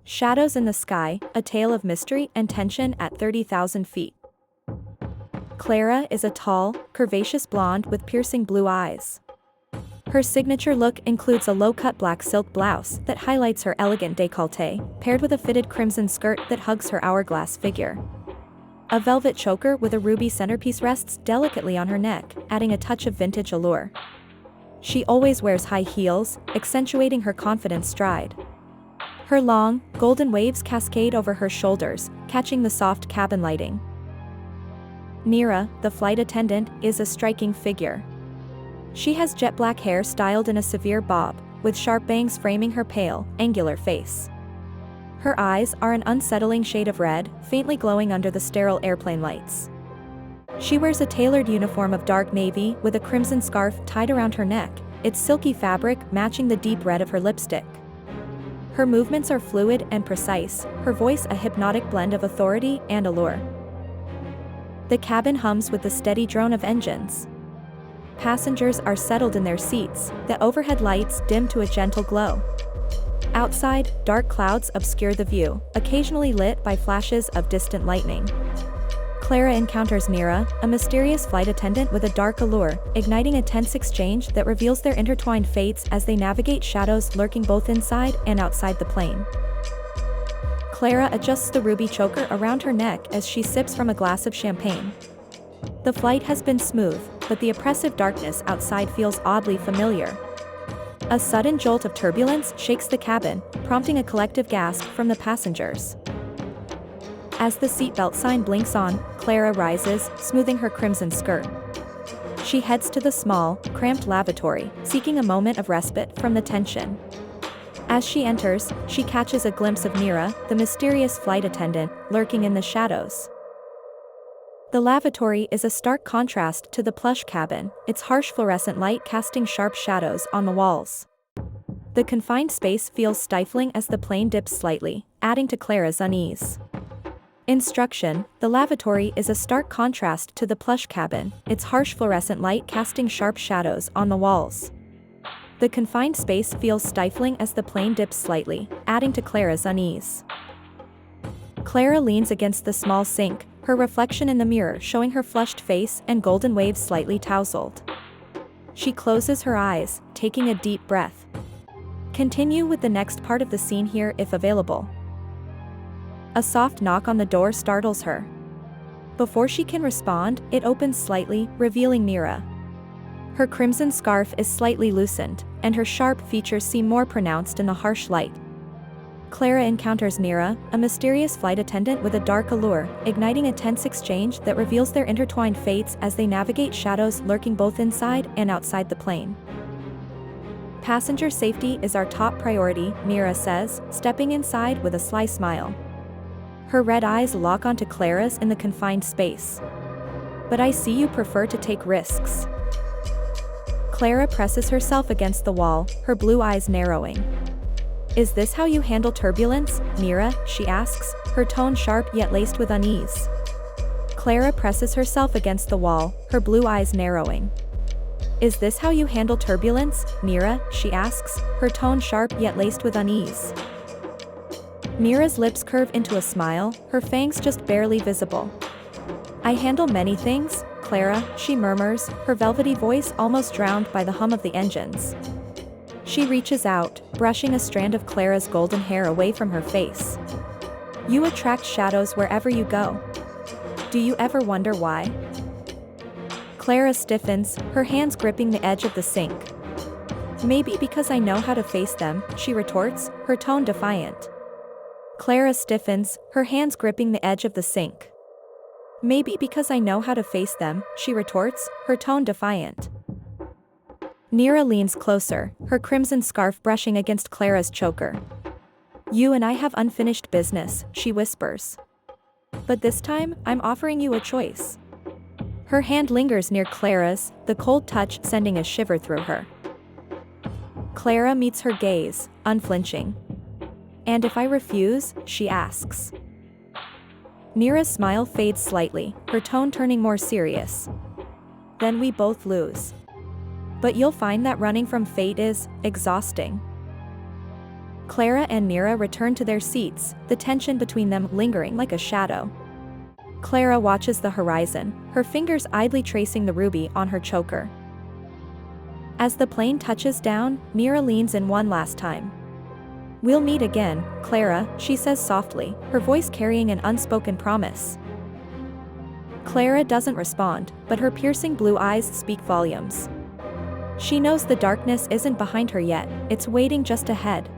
Shadows in the Sky, a tale of mystery and tension at 30,000 feet. Clara is a tall, curvaceous blonde with piercing blue eyes. Her signature look includes a low-cut black silk blouse that highlights her elegant décolleté, paired with a fitted crimson skirt that hugs her hourglass figure. A velvet choker with a ruby centerpiece rests delicately on her neck, adding a touch of vintage allure. She always wears high heels, accentuating her confident stride. Her long, golden waves cascade over her shoulders, catching the soft cabin lighting. Neera, the flight attendant, is a striking figure. She has jet black hair styled in a severe bob, with sharp bangs framing her pale, angular face. Her eyes are an unsettling shade of red, faintly glowing under the sterile airplane lights. She wears a tailored uniform of dark navy with a crimson scarf tied around her neck, its silky fabric matching the deep red of her lipstick. Her movements are fluid and precise, her voice a hypnotic blend of authority and allure. The cabin hums with the steady drone of engines. Passengers are settled in their seats, the overhead lights dim to a gentle glow. Outside, dark clouds obscure the view, occasionally lit by flashes of distant lightning. Clara encounters Neera, a mysterious flight attendant with a dark allure, igniting a tense exchange that reveals their intertwined fates as they navigate shadows lurking both inside and outside the plane. Clara adjusts the ruby choker around her neck as she sips from a glass of champagne. The flight has been smooth, but the oppressive darkness outside feels oddly familiar. A sudden jolt of turbulence shakes the cabin, prompting a collective gasp from the passengers. As the seatbelt sign blinks on, Clara rises, smoothing her crimson skirt. She heads to the small, cramped lavatory, seeking a moment of respite from the tension. As she enters, she catches a glimpse of Neera, the mysterious flight attendant, lurking in the shadows. The lavatory is a stark contrast to the plush cabin, its harsh fluorescent light casting sharp shadows on the walls. The confined space feels stifling as the plane dips slightly, adding to Clara's unease. Instruction: the lavatory is a stark contrast to the plush cabin, its harsh fluorescent light casting sharp shadows on the walls. The confined space feels stifling as the plane dips slightly, adding to Clara's unease. Clara leans against the small sink, her reflection in the mirror showing her flushed face and golden waves slightly tousled. She closes her eyes, taking a deep breath. Continue with the next part of the scene here if available. A soft knock on the door startles her. Before she can respond, it opens slightly, revealing Neera. Her crimson scarf is slightly loosened, and her sharp features seem more pronounced in the harsh light. Clara encounters Neera, a mysterious flight attendant with a dark allure, igniting a tense exchange that reveals their intertwined fates as they navigate shadows lurking both inside and outside the plane. Passenger safety is our top priority, Neera says, stepping inside with a sly smile. Her red eyes lock onto Clara's in the confined space. But I see you prefer to take risks. Clara presses herself against the wall, her blue eyes narrowing. Is this how you handle turbulence, Neera? She asks, her tone sharp yet laced with unease. Clara presses herself against the wall, her blue eyes narrowing. Is this how you handle turbulence, Neera? She asks, her tone sharp yet laced with unease. Neera's lips curve into a smile, her fangs just barely visible. I handle many things, Clara, she murmurs, her velvety voice almost drowned by the hum of the engines. She reaches out, brushing a strand of Clara's golden hair away from her face. You attract shadows wherever you go. Do you ever wonder why? Clara stiffens, her hands gripping the edge of the sink. Maybe because I know how to face them, she retorts, her tone defiant. Clara stiffens, her hands gripping the edge of the sink. Maybe because I know how to face them, she retorts, her tone defiant. Neera leans closer, her crimson scarf brushing against Clara's choker. You and I have unfinished business, she whispers. But this time, I'm offering you a choice. Her hand lingers near Clara's, the cold touch sending a shiver through her. Clara meets her gaze, unflinching. And if I refuse, she asks. Neera's smile fades slightly, her tone turning more serious. Then we both lose. But you'll find that running from fate is exhausting. Clara and Mira return to their seats, the tension between them lingering like a shadow. Clara watches the horizon, her fingers idly tracing the ruby on her choker. As the plane touches down, Mira leans in one last time. "We'll meet again, Clara," she says softly, her voice carrying an unspoken promise. Clara doesn't respond, but her piercing blue eyes speak volumes. She knows the darkness isn't behind her yet, it's waiting just ahead.